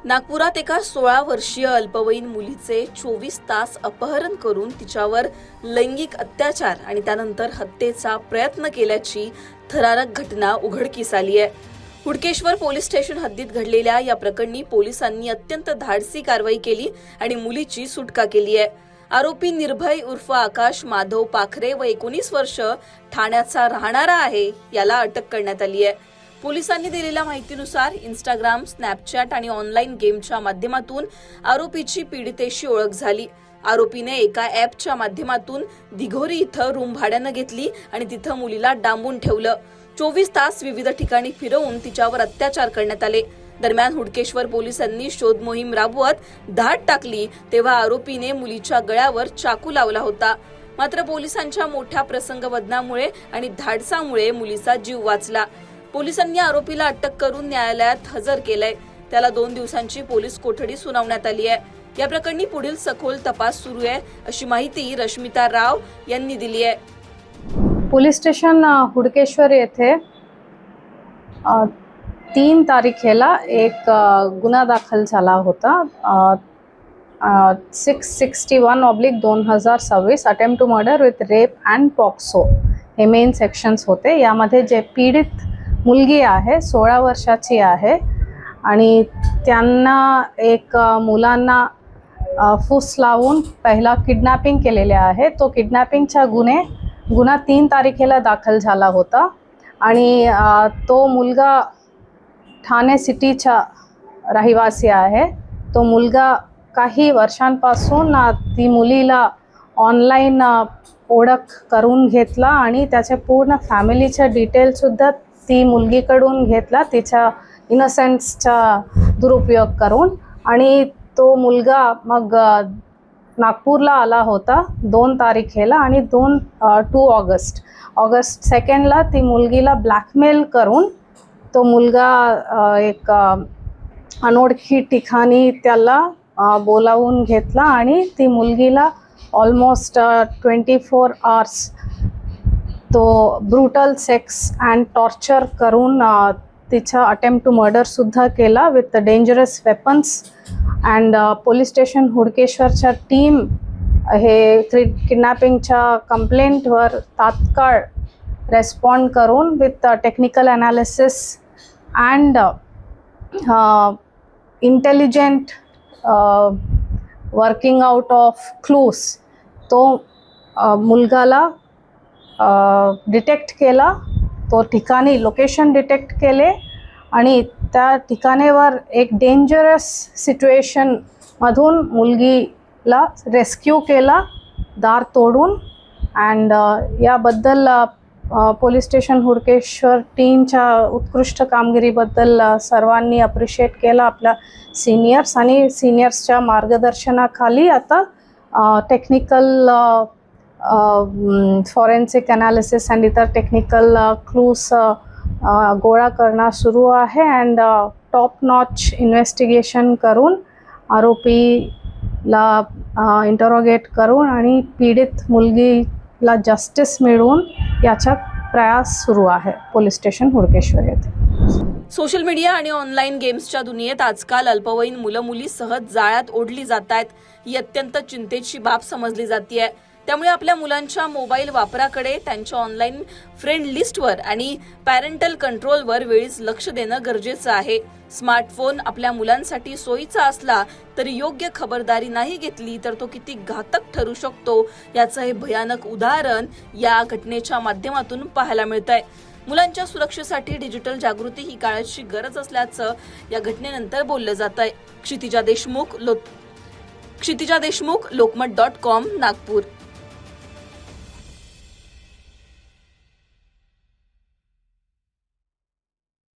नागपुरात एका 16 वर्षीय अल्पवयीन मुलीचे 24 तास अपहरण करून तिच्यावर लैंगिक अत्याचार आणि त्यानंतर हत्येचा प्रयत्न केल्याची थरारक घटना उघडकीस आली आहे। हुडकेश्वर पोलीस स्टेशन हद्दीत घडलेल्या या प्रकरणी पोलिसांनी अत्यंत धाडसी कारवाई केली आणि मुलीची सुटका केली आहे। आरोपी निर्भय उर्फ आकाश माधव पाखरे व 19 वर्ष ठाण्याचा राहणारा आहे, याला अटक करण्यात आली आहे। पोलिसांनी दिलेल्या माहितीनुसार इंस्टाग्राम, स्नॅपचॅट आणि ऑनलाईन गेमच्या माध्यमातून आरोपीची पीडितेशी ओळख झाली। आरोपीने एका ॲपच्या माध्यमातून दिघोरी इथं रूम भाड्यानं घेतली आणि तिथं मुलीला डांबून ठेवलं। 24 तास विविध ठिकाणी फिरवून तिच्यावर अत्याचार करण्यात आले। दरम्यान हुडकेश्वर पोलिसांनी शोध मोहीम राबवत धाड टाकली तेव्हा आरोपीने मुलीच्या गळ्यावर चाकू लावला होता। मात्र पोलिसांच्या मोठ्या प्रसंगवदनामुळे आणि धाडसामुळे मुलीचा जीव वाचला। पोलिसांनी आरोपीला अटक करून न्यायालयात हजर केलंय। त्याला 2 दिवसांची पोलीस कोठडी सुनावण्यात आली आहे। या प्रकरणी पुढील सखोल तपास सुरू आहे, अशी माहिती रश्मिता राव यांनी दिली आहे। पोलीस स्टेशन हुडकेश्वर येथे 3 तारखेला एक गुन्हा दाखल झाला होता। 661/2026 attempt to murder with rape and POCSO हे मेन सेक्शन्स होते। यामध्ये जे पीडित मुलगी आहे 16 वर्षाची आहे आणि त्यांना एक मुलांना फूस लावून पहिला किडनॅपिंग केलेले आहे। तो किडनॅपिंगचा गुन्हा 3 तारखेला दाखल झाला होता आणि तो मुलगा ठाणे सिटीचा रहिवासी आहे। तो मुलगा काही वर्षांपासून ती मुलीला ऑनलाईन ओळख करून घेतला आणि त्याचे पूर्ण फॅमिलीचे डिटेल्ससुद्धा ती मुलगीकडून घेतला, तिच्या इनोसेन्सचा दुरुपयोग करून। आणि तो मुलगा मग नागपूरला आला होता 2 तारखेला आणि 2 ऑगस्ट 2ला ती मुलगीला ब्लॅकमेल करून तो मुलगा एक अनोळखी ठिकाणी त्याला बोलावून घेतला आणि ती मुलगीला ऑलमोस्ट 24 आवर्स तो ब्रुटल सेक्स अँड टॉर्चर करून तिचा अटेम्प्ट टू मर्डर सुद्धा केला with dangerous weapons. And police station हुडकेश्वरच्या टीम हे किडनॅपिंगच्या कंप्लेंटवर तात्काळ रेस्पॉन्ड करून with technical analysis and intelligent working out of clues तो मुलगाला डिटेक्ट केला। तो ठिकाणी लोकेशन डिटेक्ट केले आणि त्या ठिकाणावर एक डेंजरस सिच्युएशनमधून मुलगीला रेस्क्यू केला दार तोडून। अँड याबद्दल पोलीस स्टेशन हुडकेश्वर टीमच्या उत्कृष्ट कामगिरीबद्दल सर्वांनी अप्रिशिएट केला आपल्या सिनियर्स आणि सिनियर्सच्या मार्गदर्शनाखाली आता टेक्निकल फॉरेन्सिक ॲनालिसिस आणि इतर टेक्निकल क्लूज गोळा करणं सुरू आहे। अँड टॉप नॉच इन्व्हेस्टिगेशन करून आरोपीला इंटरोगेट करून आणि पीडित मुलगीला जस्टिस मिळवून याचा प्रयास सुरू आहे पोलीस स्टेशन हुडकेश्वर येथे। सोशल मीडिया आणि ऑनलाईन गेम्सच्या दुनियेत आजकाल अल्पवयीन मुलं-मुली सहज जाळ्यात ओढली जात आहेत। ही अत्यंत चिंतेची बाब समजली जाते। त्यामुळे आपल्या मुलांच्या मोबाईल वापराकडे, त्यांच्या ऑनलाईन फ्रेंड लिस्टवर आणि पॅरेंटल कंट्रोलवर वेळीच लक्ष देणं गरजेचं आहे। स्मार्टफोन आपल्या मुलांसाठी सोयीचा असला तरी योग्य खबरदारी नाही घेतली तर तो किती घातक ठरू शकतो याचं हे भयानक उदाहरण या घटनेच्या माध्यमातून पाहायला मिळतंय। मुलांच्या सुरक्षेसाठी डिजिटल जागृती ही काळाची गरज असल्याचं या घटनेनंतर बोललं जातंय। क्षितिजा देशमुख, लोकमत.com, नागपूर।